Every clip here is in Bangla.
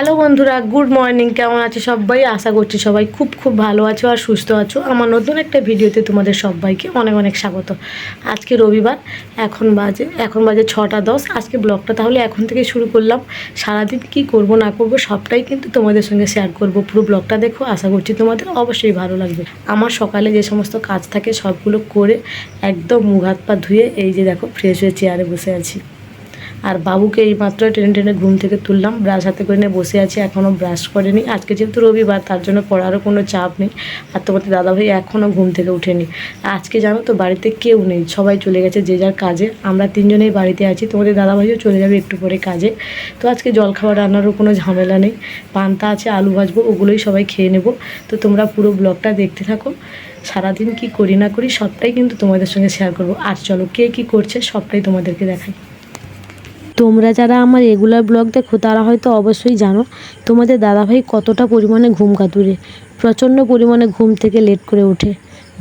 হ্যালো বন্ধুরা, গুড মর্নিং। কেমন আছো সবাই? আশা করছি সবাই খুব খুব ভালো আছো আর সুস্থ আছো। আমার নতুন একটা ভিডিওতে তোমাদের সবাইকে অনেক অনেক স্বাগত। আজকে রবিবার, এখন বাজে 6টা 10। আজকে ব্লগটা তাহলে এখন থেকে শুরু করলাম। সারাদিন কি করব না করব সবটাই কিন্তু তোমাদের সঙ্গে শেয়ার করব। পুরো ব্লগটা দেখো, আশা করছি তোমাদের অবশ্যই ভালো লাগবে। আমার সকালে যে সমস্ত কাজ থাকে সবগুলো করে একদম মুখ হাত পা ধুয়ে এই যে দেখো ফ্রেশ হয়ে চেয়ারে বসে আছি। আর বাবুকে এই মাত্র টেনে টেনে ঘুম থেকে তুললাম, ব্রাশ হাতে করে নিয়ে বসে আছি, এখনও ব্রাশ করেনি। আজকে যেহেতু রবিবার, তার জন্য পড়ারও কোনো চাপ নেই। আর তোমাদের দাদাভাই এখনও ঘুম থেকে উঠেনি। আজকে জানো তো বাড়িতে কেউ নেই, সবাই চলে গেছে যে যার কাজে। আমরা তিনজনেই বাড়িতে আছি, তোমাদের দাদাভাইও চলে যাবে একটু পরে কাজে। তো আজকে জলখাবার রান্নারও কোনো ঝামেলা নেই। পান্তা আছে, আলু ভাজবো, ওগুলোই সবাই খেয়ে নেব। তো তোমরা পুরো ব্লগটা দেখতে থাকো। সারাদিন কি করি না করি সবটাই কিন্তু তোমাদের সঙ্গে শেয়ার করব। আর চলো, কে কী করছে সবটাই তোমাদেরকে দেখাই। তোমরা যারা আমার রেগুলার ব্লগ দেখো তারা হয়তো অবশ্যই জানো তোমাদের দাদাভাই কতটা পরিমাণে ঘুম কাতুরে। প্রচণ্ড পরিমাণে ঘুম থেকে লেট করে ওঠে।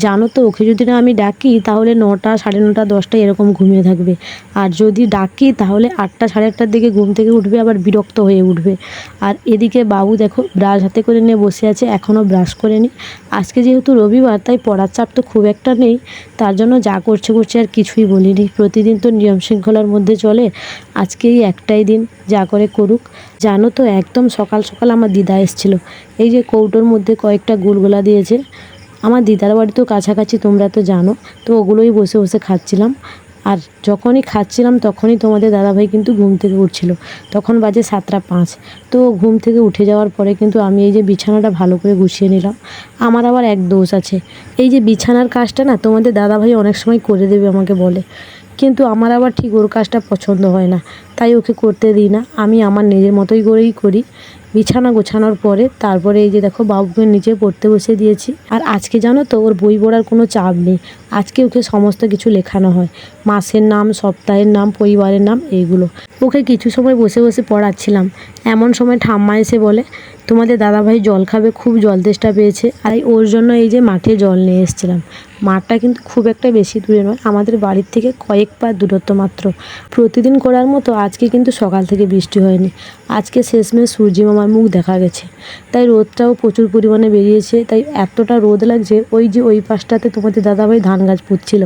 জানো তো, ওকে যদি না আমি ডাকি তাহলে 9টা, 9:30, 10টা এরকম ঘুমিয়ে থাকবে। আর যদি ডাকি তাহলে 8টা, 8:30টার দিকে ঘুম থেকে উঠবে, আবার বিরক্ত হয়ে উঠবে। আর এদিকে বাবু দেখো ব্রাশ হাতে করে নিয়ে বসে আছে, এখনও ব্রাশ করেনি। আজকে যেহেতু রবিবার, তাই পড়ার চাপ তো খুব একটা নেই। তার জন্য যা করছে আর কিছুই বলিনি। প্রতিদিন তো নিয়ম শৃঙ্খলার মধ্যে চলে, আজকে এই একটাই দিন যা করে করুক। জানো তো, একদম সকাল সকাল আমার দিদা এসেছিলো। এই যে কৌটোর মধ্যে কয়েকটা গুলগোলা দিয়েছে। আমার দিদার বাড়ি তো কাছাকাছি, তোমরা তো জানো। তো ওগুলোই বসে বসে খাচ্ছিলাম। আর যখনই খাচ্ছিলাম তখনই তোমাদের দাদাভাই কিন্তু ঘুম থেকে উঠছিল। তখন বাজে 7টা 5। তো ঘুম থেকে উঠে যাওয়ার পরে কিন্তু আমি এই যে বিছানাটা ভালো করে গুছিয়ে নিলাম। আমার আবার এক দোষ আছে, এই যে বিছানার কাজটা না তোমাদের দাদাভাই অনেক সময় করে দেবে আমাকে বলে, কিন্তু আমার আবার ঠিক ওর কাজটা পছন্দ হয় না, তাই ওকে করতে দিই না। আমি আমার নিজের মতোই করেই করি। বিছানা গোছানোর পরে তারপরে এই যে দেখো বাবুকে নিচে পড়তে বসে দিয়েছি। আর আজকে জানো তো, ওর বই পড়ার কোনো চাপ নেই। আজকে ওকে সমস্ত কিছু লেখানো হয়, মাসের নাম, সপ্তাহের নাম, পরিবারের নাম, এইগুলো। ওকে কিছু সময় বসে বসে পড়াচ্ছিলাম, এমন সময় ঠাম্মা এসে বলে তোমাদের দাদাভাই জল খাবে, খুব জল তেষ্টা পেয়েছে। আর ওর জন্য এই যে মাঠে জল নিয়ে এসেছিলাম। মাঠটা কিন্তু খুব একটা বেশি দূরে নয়, আমাদের বাড়ির থেকে কয়েক পা দূরত্ব মাত্র। প্রতিদিন করার মতো আজকে কিন্তু সকাল থেকে বৃষ্টি হয়নি। আজকে শেষমেশ সূর্যি মামার মুখ দেখা গেছে, তাই রোদটাও প্রচুর পরিমাণে বেরিয়েছে। তাই এতটা রোদ লাগছে, ওই যে ওই পাশটাতে তোমাদের দাদাভাই ধান গাছ পুঁতছিল,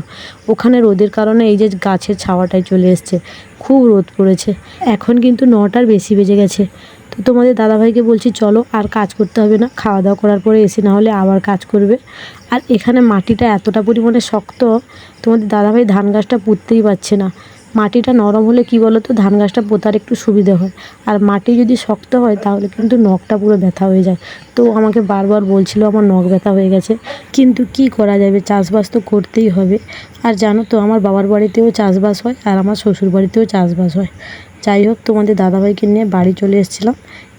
ওখানে রোদের কারণে এই যে গাছের ছাওয়াটায় চলে এসছে। খুব রোদ পড়েছে। এখন কিন্তু 9টার বেশি বেজে গেছে। তো তোমাদের দাদাভাইকে বলছি চলো, আর কাজ করতে হবে না, খাওয়া দাওয়া করার পরে এসে না হলে আবার কাজ করবে। আর এখানে মাটিটা এতটা পরিমাণে শক্ত, তোমাদের দাদাভাই ধান গাছটা পুঁততেই পারছে না। মাটিটা নরম হলে কি বলো তো, ধান গাছটা পোঁতার একটু সুবিধে হয়। আর মাটি যদি শক্ত হয় তাহলে কিন্তু নখটা পুরো ব্যথা হয়ে যায়। তো আমাকে বারবার বলছিল আমার নখ ব্যথা হয়ে গেছে, কিন্তু কি করা যাবে, চাষবাস তো করতেই হবে। আর জানো তো, আমার বাবার বাড়িতেও চাষবাস হয় আর আমার শ্বশুর বাড়িতেও চাষবাস হয়। যাই হোক, তোমাদের দাদাভাইকে নিয়ে বাড়ি চলে এসেছিলাম।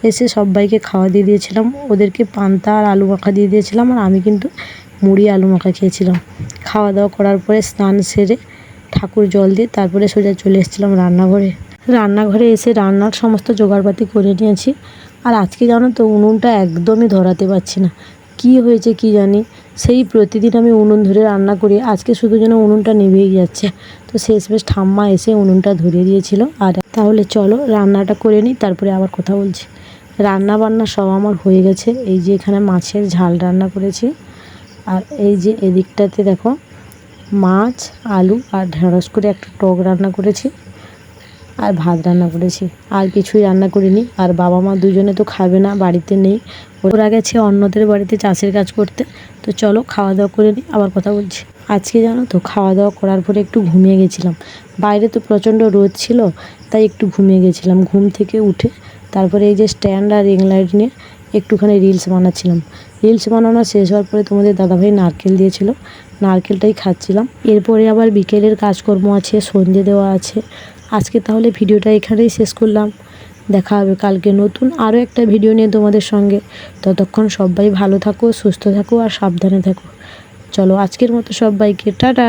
এসে সবাইকে খাওয়া দিয়ে দিয়েছিলাম, ওদেরকে পান্তা আর আলু মাখা দিয়ে দিয়েছিলাম। আর আমি কিন্তু মুড়ি আলু মাখা খেয়েছিলাম। খাওয়া দাওয়া করার পরে স্নান সেরে ঠাকুর জল দিয়ে তারপরে সোজা চলে এসেছিলাম রান্নাঘরে এসে রান্নার সমস্ত জোগাড়পাতি করে নিয়েছি। আর আজকে জানো তো, উনুনটা একদমই ধরাতে পারছি না, কি হয়েছে কি জানি। সেই প্রতিদিন আমি উনুন ধরে রান্না করি, আজকে শুধু যেন উনুনটা নিভেই যাচ্ছে। তো শেষমেশ ঠাম্মা এসে উনুনটা ধরিয়ে দিয়েছিল। আর তাহলে চলো রান্নাটা করে নিই, তারপরে আবার কথা বলছি। রান্না বান্না সব আমার হয়ে গেছে। এই যে এখানে মাছের ঝাল রান্না করেছি, আর এই যে এদিকটাতে দেখো মাছ, আলু আর ঢেঁড়স করে একটা টক রান্না করেছি, আর ভাত রান্না করেছি। আর কিছুই রান্না করিনি। আর বাবা মা দুজনে তো খাবে না, বাড়িতে নেই, ওরা গেছে অন্যদের বাড়িতে চাষের কাজ করতে। তো চলো খাওয়া দাওয়া করে নিই, আবার কথা বলছি। আজকে জানো তো, খাওয়া দাওয়া করার পরে একটু ঘুমিয়ে গেছিলাম। বাইরে তো প্রচণ্ড রোদ ছিল, তাই একটু ঘুমিয়ে গেছিলাম। ঘুম থেকে উঠে তারপরে এই যে স্ট্যান্ড আর রিং লাইট নিয়ে একটুখানি রিলস বানাচ্ছিলাম। রিলস বানানো শেষ হওয়ার পরে তোমাদের দাদাভাই নারকেল দিয়েছিল, নারকেলটাই খাচ্ছিলাম। এরপরে আবার বিকেলের কাজকর্ম আছে, সন্ধে দেওয়া আছে। আজকে তাহলে ভিডিওটা এখানেই শেষ করলাম। দেখা হবে কালকে নতুন আরও একটা ভিডিও নিয়ে তোমাদের সঙ্গে। ততক্ষণ সবাই ভালো থাকো, সুস্থ থাকো আর সাবধানে থাকো। চলো আজকের মতো সবাইকে টাটা।